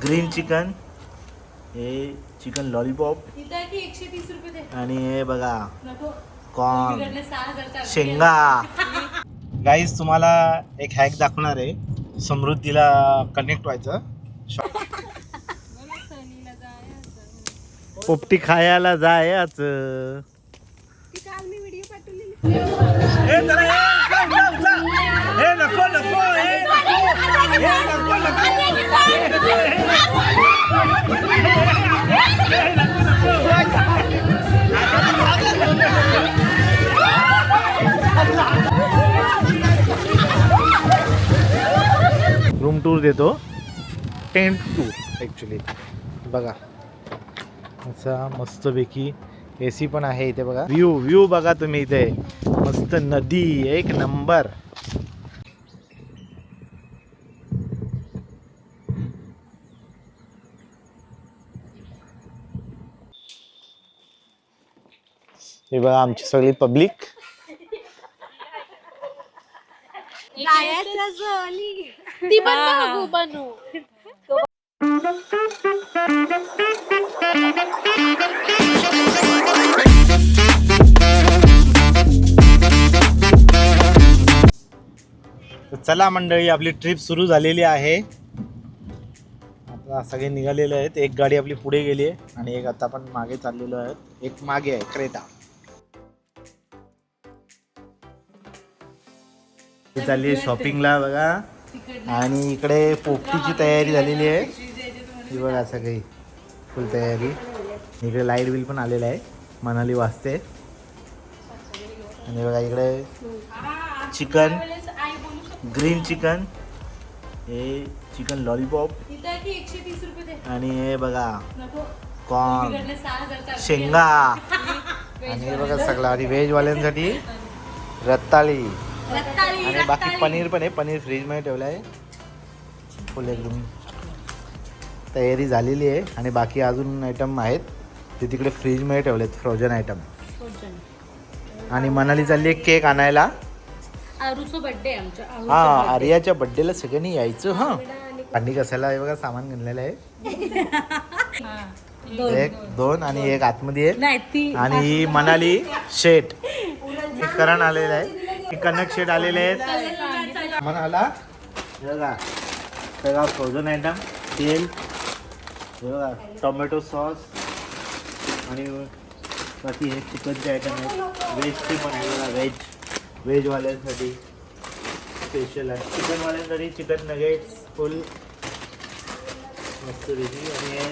Green chicken, हे chicken lollipop आणि हे बघा कॉर्न, शेंगा. गाईज तुम्हाला एक हॅक दाखवणार आहे. समृद्धीला कनेक्ट व्हायचं, पोपटी खायला जायचं. रूम टूर देतो, टेंट टूर ॲक्च्युली. बघा असा मस्तपैकी AC पण आहे इथे. बघा व्ह्यू बघा तुम्ही इथे, मस्त नदी एक नंबर. हे बघा आमची सगळी पब्लिक. ती पण बनू. चला मंडळी, आपली ट्रिप सुरू झालेली आहे. आता सगळे निघालेले आहेत. एक गाडी आपली पुढे गेली आहे आणि एक आता आपण मागे चाललेलो आहे. एक मागे आहे क्रेटा. चालली आहे शॉपिंगला बघा. आणि इकडे पोपटीची तयारी झालेली आहे. ही बघा सगळी फुल तयारी. इकडे लाईट बिल पण आलेलं आहे, मनाली वाजते. आणि बघा इकडे चिकन, ग्रीन चिकन, हे चिकन लॉलीपॉप आणि हे बघा कॉर्न, शेंगा. आणि हे बघा सगळं. आणि व्हेजवाल्यांसाठी रताळी आणि बाकी पनीर पण आहे. पनीर फ्रीजमध्ये ठेवलं आहे. फुल एकदम तयारी झालेली आहे. आणि बाकी अजून आयटम आहेत ते तिकडे फ्रीजमध्ये ठेवलेत, फ्रोजन आयटम. आणि मनाली चालली आहे केक आणायला. बर्थडे आमच्या. हा, आर्याच्या बर्थडेला सगळ्यांनी यायचं. हा, भांडी कसायला हे बघा सामान घेतलेलं आहे. एक दोन आणि एक आतमध्ये आहे. आणि मनाली शेट करण आलेलं आहे, कनक शेट आलेले आहेत. मनाला बघा सगळा फ्रोझन आयटम, तेल, बघा टोमॅटो सॉस आणि बाकी हे चिकनचे आयटम आहेत. व्हेजचे पण आहे बघा. व्हेजवाल्यांसाठी स्पेशल आहे. चिकनवाल्यांसाठी चिकन नगेट्स फुल मस्त रेडी. आणि हे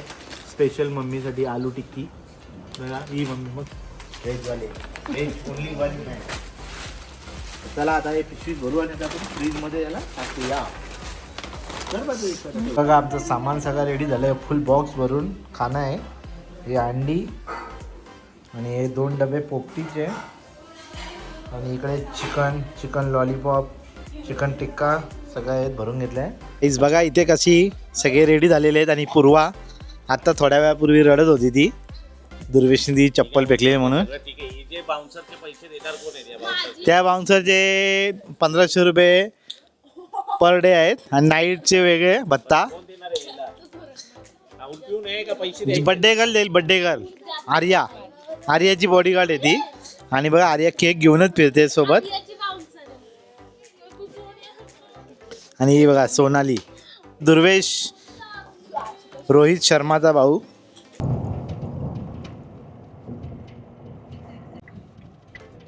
स्पेशल मम्मीसाठी आलू टिक्की बघा. ही मम्मी मग व्हेजवाले, व्हेज ओनली वन नाही. चला आता हे पिशवी भरू आणि आपण फ्रीजमध्ये याला टाकूया. बघा आमचं सामान सगळं रेडी झालं आहे. फुल बॉक्स भरून खाणं आहे. हे अंडी आणि हे 2 डबे पोपटीचे. आणि इकडे चिकन लॉलीपॉप, चिकन टिक्का सगळं हे भरून घेतलं आहे. इस बघा इथे कशी सगळे रेडी झालेले आहेत. आणि पूर्वा आत्ता थोड्या वेळापूर्वी रडत होती. ती दुर्वेशनी चप्पल फेकली म्हणून. त्या बाउन्सरचे 1500 रुपये पर डे आहेत. आणि नाईटचे वेगळे भत्ता. बड्डे गर्ल देईल, बड्डे गर्ल आर्याची बॉडीगार्ड आहे ती. आणि बघा आर्या केक घेऊनच फिरते सोबत. आणि ही बघा सोनाली, दुर्वेश रोहित शर्माचा भाऊ.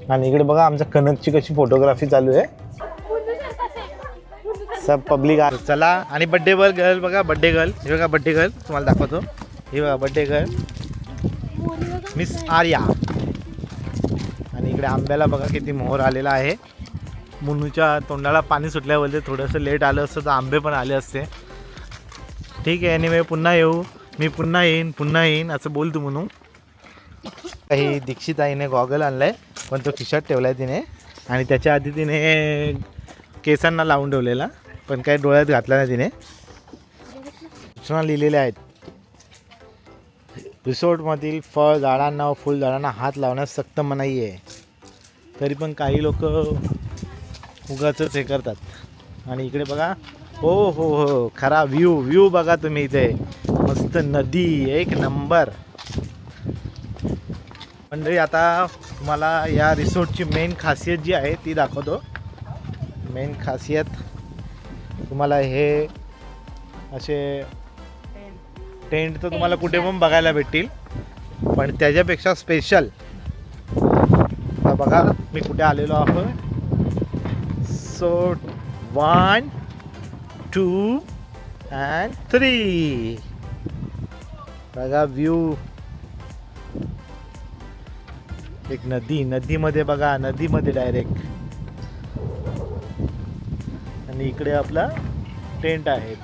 आणि इकडे बघा आमच्या कनकची कशी फोटोग्राफी चालू आहे. सब पब्लिक आहे. चला. आणि बड्डे गर्ल बघा, बड्डे गर्ल हे बघा. बड्डे गर्ल तुम्हाला दाखवतो. हे बघा बड्डे गर्ल मिस आर्या. आणि इकडे आंब्याला बघा किती मोहर आलेला आहे. मुन्नूच्या तोंडाला पाणी सुटल्यावर थोडंसं लेट आलं असतं तर आंबे पण आले असते. ठीक आहे, एनिवे पुन्हा येऊ, मी पुन्हा येईन असं बोलतो म्हणून. काही दीक्षिताईने गॉगल आणलाय पण तो खिशात ठेवलाय तिने. आणि त्याच्या आधी तिने केसांना लावून ठेवलेला पण काही डोळ्यात घातला नाही तिने. सूचना लिहिलेल्या आहेत. रिसॉर्टमधील फळ झाडांना व फुलझाडांना हात लावण्यास सक्त मनाई आहे. तरी पण काही लोक उगाचच हे करतात. आणि इकडे बघा हो हो हो, खरा व्ह्यू व्ह्यू बघा तुम्ही इथे, मस्त नदी एक नंबर. म्हणजे आता तुम्हाला या रिसॉर्टची मेन खासियत जी आहे ती दाखवतो. मेन खासियत तुम्हाला हे असे टेंट तर तुम्हाला कुठे पण बघायला भेटतील, पण त्याच्यापेक्षा स्पेशल बघा मी कुठे आलेलो आहोत. सो 1 2 and 3 बघा व्ह्यू. एक नदीमध्ये बघा, नदीमध्ये डायरेक्ट. आणि इकडे आपला टेंट आहे.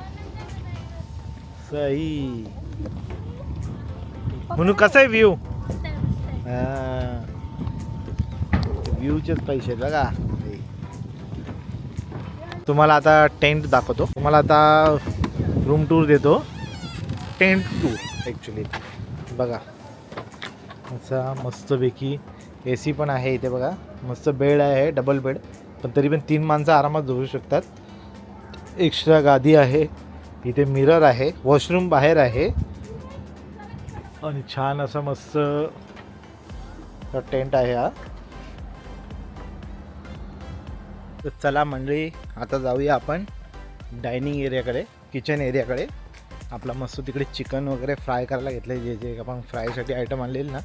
सही म्हणून कसा आहे व्ह्यू. व्ह्यूचेच पैसे बघा. तुम्हाला आता टेंट दाखवतो, तुम्हाला आता रूम टूर देतो, टेंट टूर ॲक्च्युली. बघा असा मस्तपैकी AC पण आहे इथे बघा, मस्त बेड आहे, डबल बेड, पण तरी पण 3 माणसं आरामात झोपू शकतात. एक्स्ट्रा गादी आहे इथे, मिरर आहे, वॉशरूम बाहेर आहे, आणि छान असा मस्त टेंट आहे हा. तर चला मंडळी, आता जाऊया आपण डायनिंग एरियाकडे, किचन एरियाकडे. आपला मस्त तिकडे चिकन वगैरे फ्राय करायला घेतलं, जे जे आपण फ्रायसाठी आयटम आणलेले ना,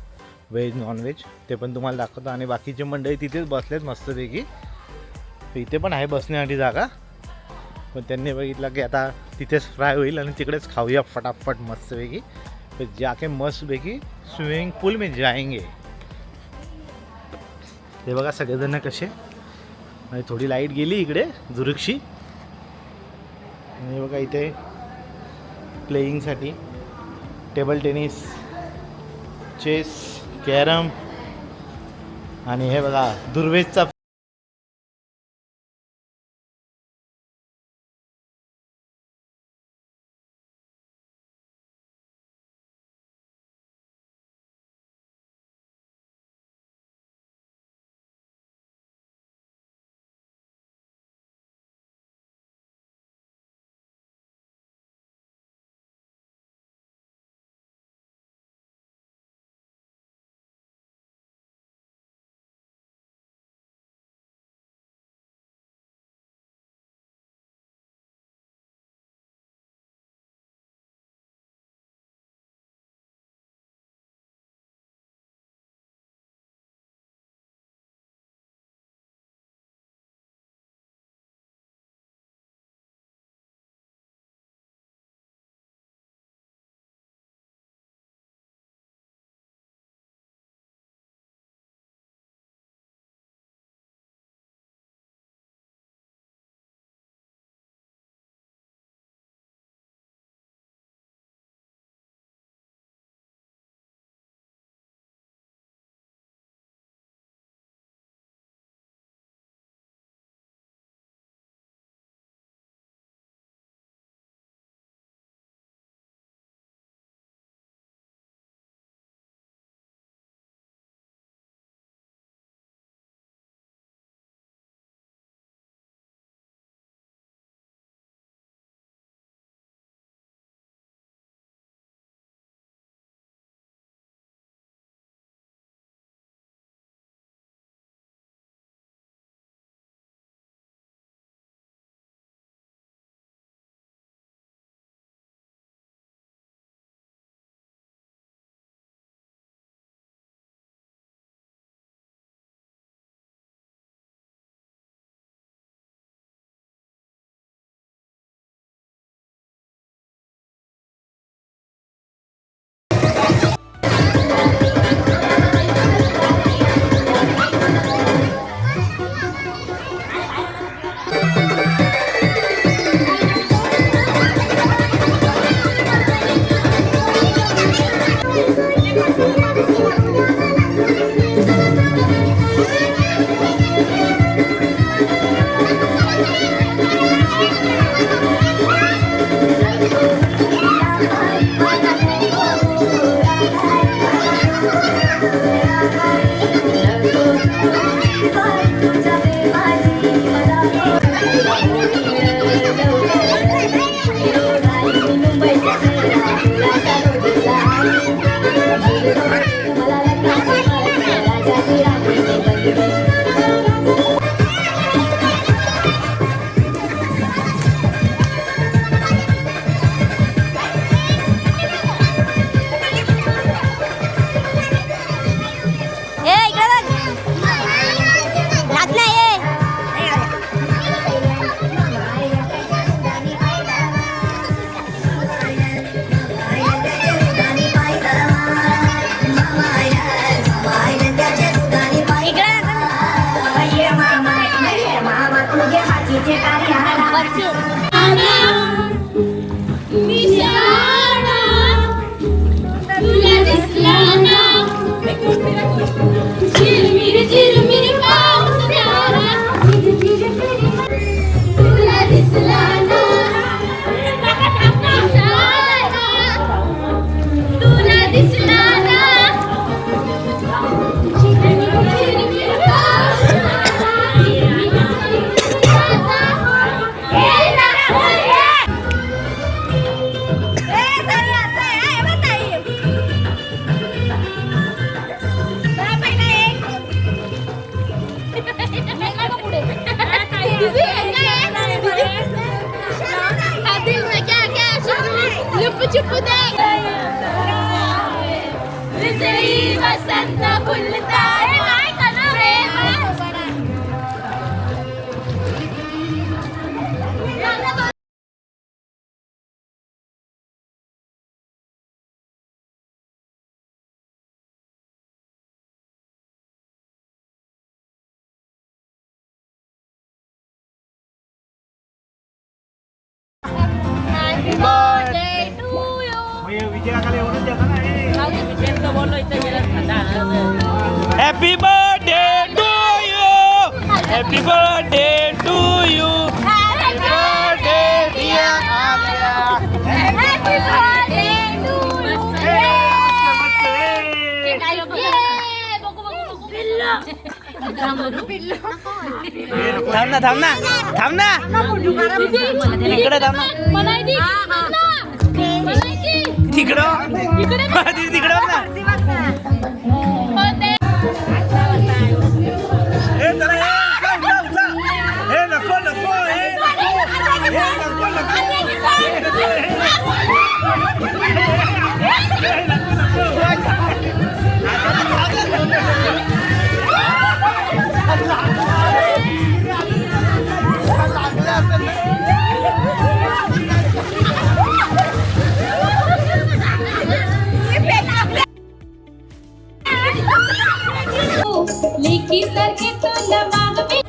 व्हेज नॉनव्हेज, ते पण तुम्हाला दाखवतो. आणि बाकीचे मंडळी तिथेच बसलेत मस्तपैकी. इथे पण आहे बसण्यासाठी जागा, पण त्यांनी बघितलं की आता तिथेच फ्राय होईल आणि तिकडेच खाऊया फटाफट मस्तपैकी. तर जाके मस्तपैकी स्विमिंग पूल में जाएंगे. हे बघा सगळेजण कसे, आणि थोडी लाईट गेली इकडे जुरुकशी. आणि बघा इथे प्लेईंगसाठी टेबल टेनिस, चेस, कॅरम, आणि हे बघा दुर्वेजचा happy birthday to you happy birthday to you happy birthday dear Alia थांब ना थांब ना थांब ना इकडे थांब ना तिकडं तिकडं ना नको नको लेकी सारखे तोंड वागवे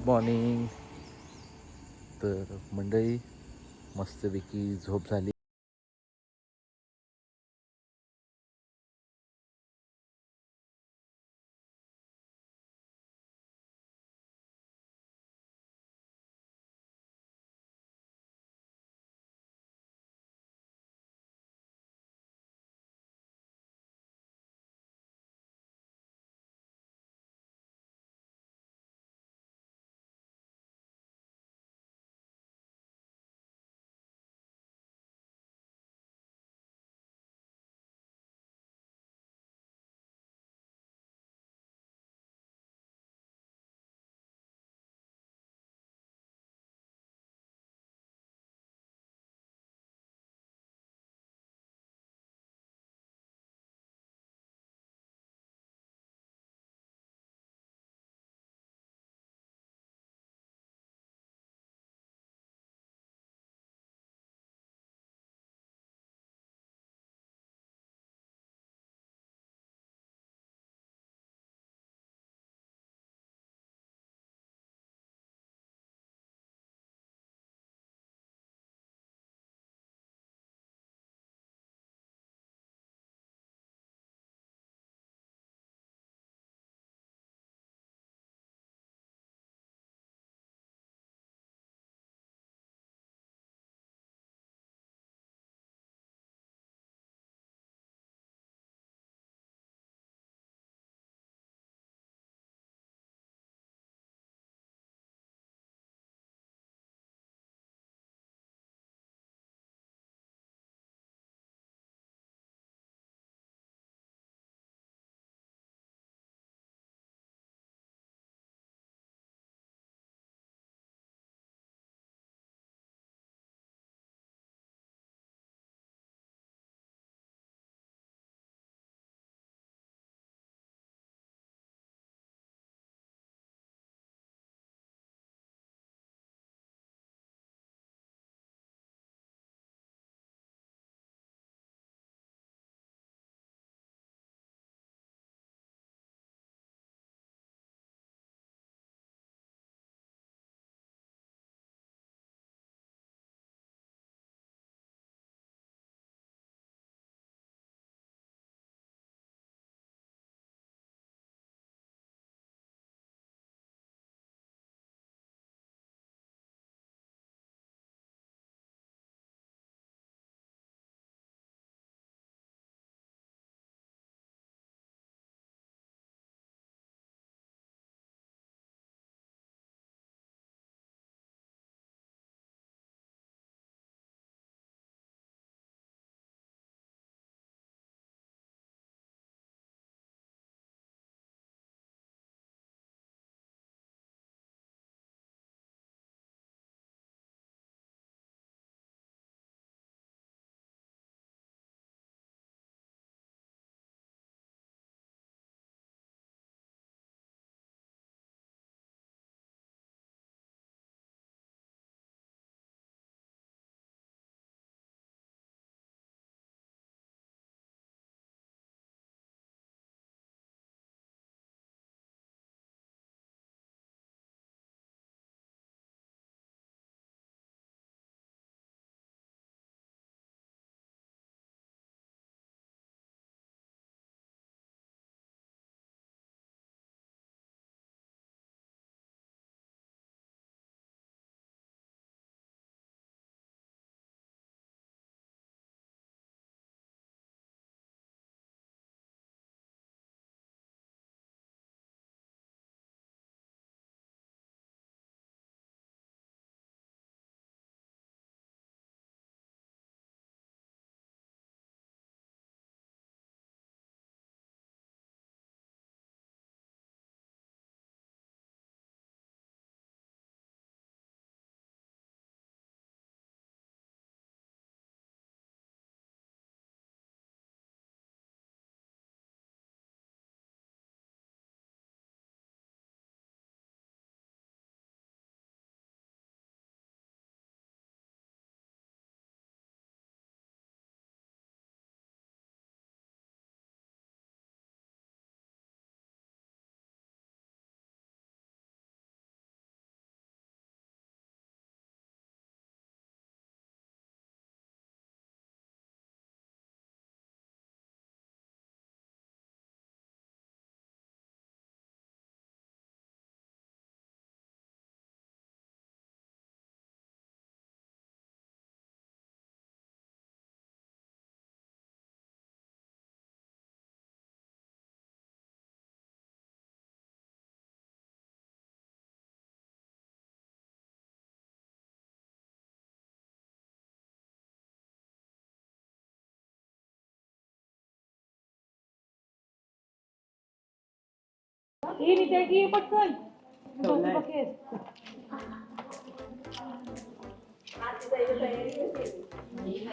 मॉर्निंग. तर मंडळी मस्तपैकी झोप झाली.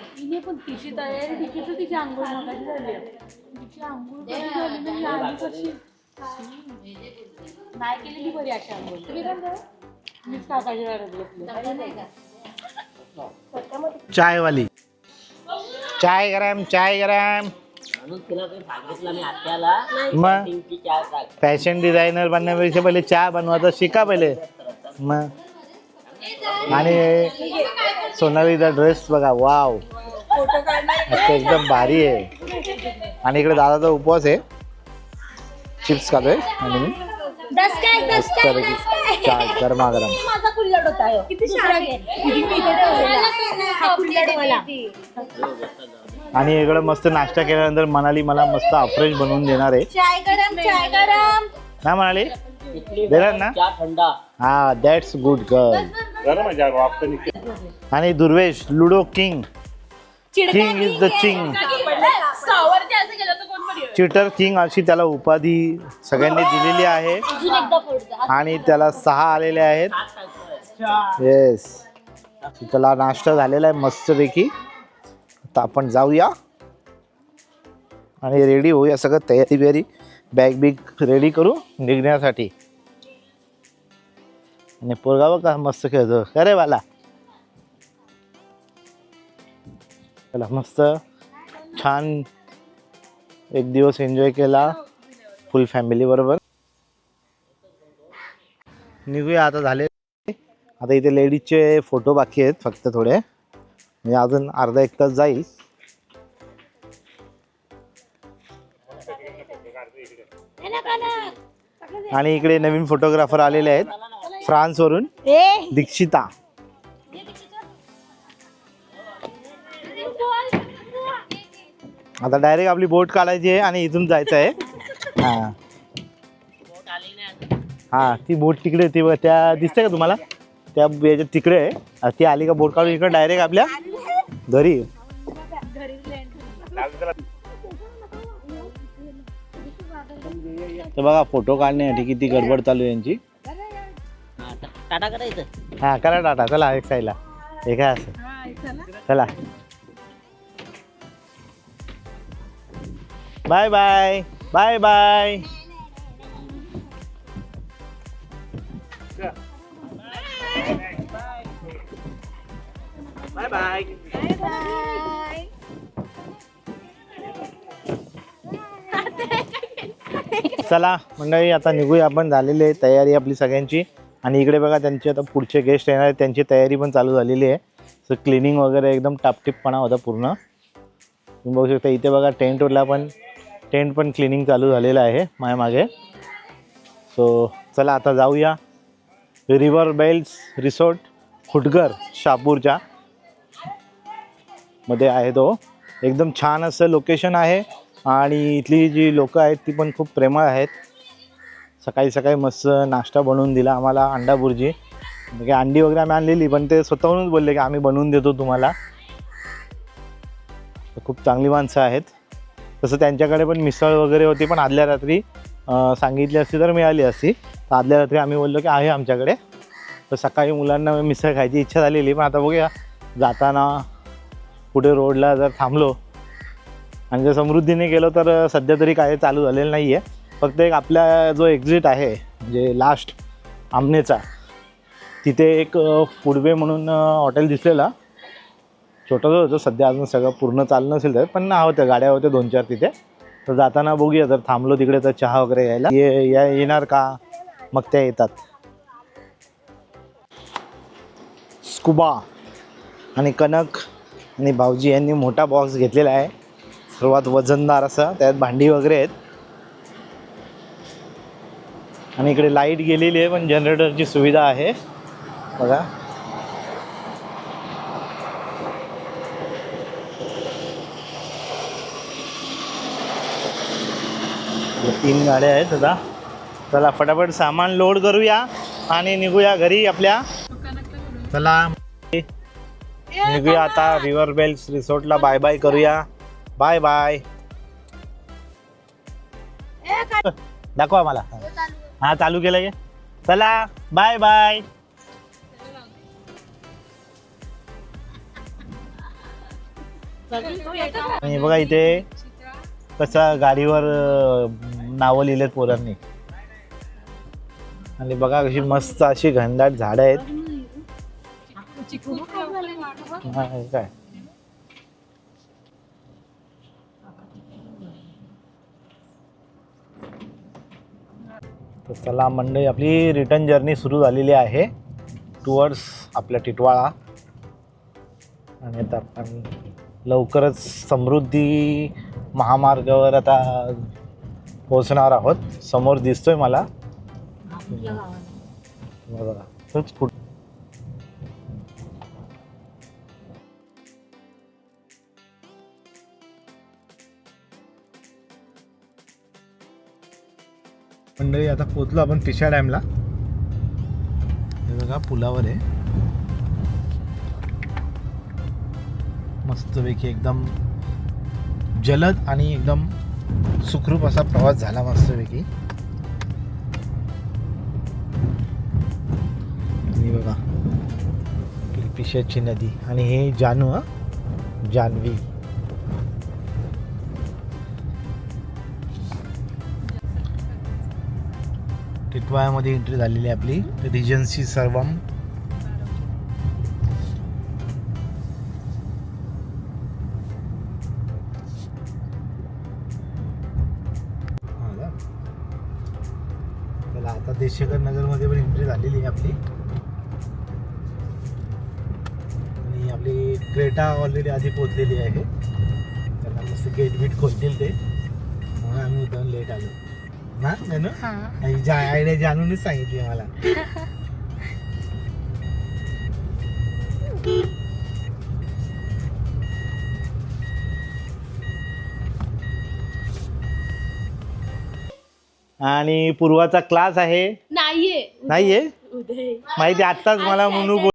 तिने पण तिची तयारी तिची तिची आंघोळ मगाशी झाली तिची आंघोळ कशी झाली म्हणजे आली कशी नाही केलेली बरी अशी आंघोळ तुम्ही पण करा मीच काकाची वाटत बसले चायवाली चाय गरम चाय गरम तिला काही सांगितलं मी आत्याला मग पिंकी चाय टाक. फॅशन डिझायनर बनण्यापेक्षा पहिले चहा बनवायचं शिका पहिले मग. आणि सोनालीचा ड्रेस बघा वाव आता एकदम भारी आहे. आणि इकडे दादाचा उपवास आहे चिप्स खातोय आणि मी मस्तपैकी चहा गरमागरम. माझा कुल्लड होता ह्यो. दुसरा घे. मी इथे ठेवलेला. हा कुल्लड मला. आणि इकडे मस्त नाश्ता केल्यानंतर मनाली मला मस्त अफ्रेश बनवून देणार आहे. चाय गरम ना मनाली इथली देणार ना चहा थंडा. हा दॅट्स गुड गर्ल. आणि Durvesh ludo king king is the king cheater king अशी त्याला उपाधी सगळ्यांनी दिलेली आहे आणि त्याला 6 आलेले आहेत. येस त्याला नाश्ता झालेला आहे मस्तपैकी. आता आपण जाऊया आणि रेडी होऊया सगळं तयारी बियारी बॅग बिग रेडी करू निघण्यासाठी. आणि पोरगा बघ का मस्त खेळतो का रे वाला. चला मस्त छान एक दिवस एन्जॉय केला फुल फॅमिली बरोबर. निघूया आता झाले. आता इथे लेडीजचे फोटो बाकी आहेत फक्त थोडे म्हणजे अजून अर्धा एक तास जाईल. आणि इकडे नवीन फोटोग्राफर आलेले आहेत फ्रान्स वरून दीक्षिता. आता डायरेक्ट आपली बोट काढायची आहे आणि इथून जायचं आहे. हा हा ती बोट तिकडे ती त्या दिसते का तुम्हाला त्या याच्या तिकडे आहे. ती आली का बोट काढून इकडे डायरेक्ट आपल्या घरी. तर बघा फोटो काढण्यासाठी किती गडबड चालू आहे यांची. टाटा करायचं. हा करा टाटा. चला एक साईडला हे काय असं. चला bye bye bye bye. Bye bye. चला मंडळी आता निघूया आपण. झालेली आहे तयारी आपली सगळ्यांची. आणि इकडे बघा त्यांचे आता पुढचे गेस्ट येणार आहेत त्यांची तयारी पण चालू झालेली आहे. सो क्लिनिंग वगैरे एकदम टापटीपपणा होता पूर्ण. तुम्ही बघू शकता इथे बघा टेंट पण क्लिनिंग चालू झालेलं आहे माझ्या मागे. सो चला आता जाऊया. रिव्हर बेल्स रिसॉर्ट खुटगर शहापूरच्या मध्ये आहे तो. एकदम छान असं लोकेशन आहे आणि इथली जी लोकं आहेत ती पण खूप प्रेमळ आहेत. सकाळी सकाळी मस्त नाश्ता बनवून दिला आम्हाला अंडा बुर्जी. म्हणजे अंडी वगैरे आम्ही आणलेली पण ते स्वतःहूनच बोलले की आम्ही बनवून देतो तुम्हाला. खूप चांगली माणसं आहेत. तसं त्यांच्याकडे पण मिसळ वगैरे होती पण आदल्या रात्री सांगितली असती तर मिळाली असती. तर आदल्या रात्री आम्ही बोललो की आहे आमच्याकडे. तर सकाळी मुलांना मिसळ खायची इच्छा झालेली पण आता बघूया जाताना पुढे रोडला जर थांबलो आणि जर समृद्धीने गेलो तर सध्या तरी काय चालू झालेलं नाही आहे. फक्त एक आपल्या जो एक्झिट आहे म्हणजे लास्ट आमनेचा तिथे एक फूडवे म्हणून हॉटेल दिसलेला. छोटंसं होतं सध्या अजून सगळं पूर्ण चालू नसेल तर पण होत्या गाड्या होत्या 2-4 तिथे. तर जाताना बघूया जर थांबलो तिकडे तर चहा वगैरे यायला येणार का मग त्या येतात. स्कुबा आणि कनक आणि भाऊजी यांनी मोठा बॉक्स घेतलेला आहे सर्वात वजनदार असा. त्यात भांडी वगैरे आहेत. आणि इकडे लाईट गेलेली आहे पण जनरेटरची सुविधा आहे बघा. तीन गाड्या आहेत आता. चला फटाफट सामान लोड करूया आणि निघूया घरी आपल्या. चला निघूया आता रिव्हर बेल्स रिसॉर्टला. बाय बाय करूया. बाय बाय दाखवा मला. हा चालू केलं गे. चला बाय बाय. आणि बघा इथे कसं गाडीवर नावं लिहिलेत पोरांनी. आणि बघा कशी मस्त अशी घनदाट झाडं आहेत. हा, हे काय तर चला मंडळी, आपली रिटर्न जर्नी सुरू झालेली आहे टुवर्ड्स आपल्या टिटवाळा. आणि आता आपण लवकरच समृद्धी महामार्गावर आता पोहोचणार आहोत. समोर दिसतोय मला बघा तोच फुट. मंडळी आता पोहोचलो आपण तिशा डॅमला. हे बघा पुलावर आहे. मस्तपैकी एकदम जलद आणि एकदम सुखरूप असा प्रवास झाला मस्तपैकी. आणि बघा पिशाची नदी आणि हे जानू जान्हवी. टिटवाळ्यामध्ये एंट्री झालेली आहे आपली रिजन्सी सर्वम. चला आता देशेकर नगरमध्ये पण एंट्री झालेली आहे आपली. आणि आपली क्रेटा ऑलरेडी आधी पोहोचलेली आहे. त्यांना मस्त गेट बीट खोलतील ते, म्हणून आम्ही उद्या लेट आलो ना. आयडिया जाणूनच सांगितली मला. आणि पूर्वाचा क्लास आहे नाहीये नाहीये उदय माहिती. आत्ताच मला म्हणून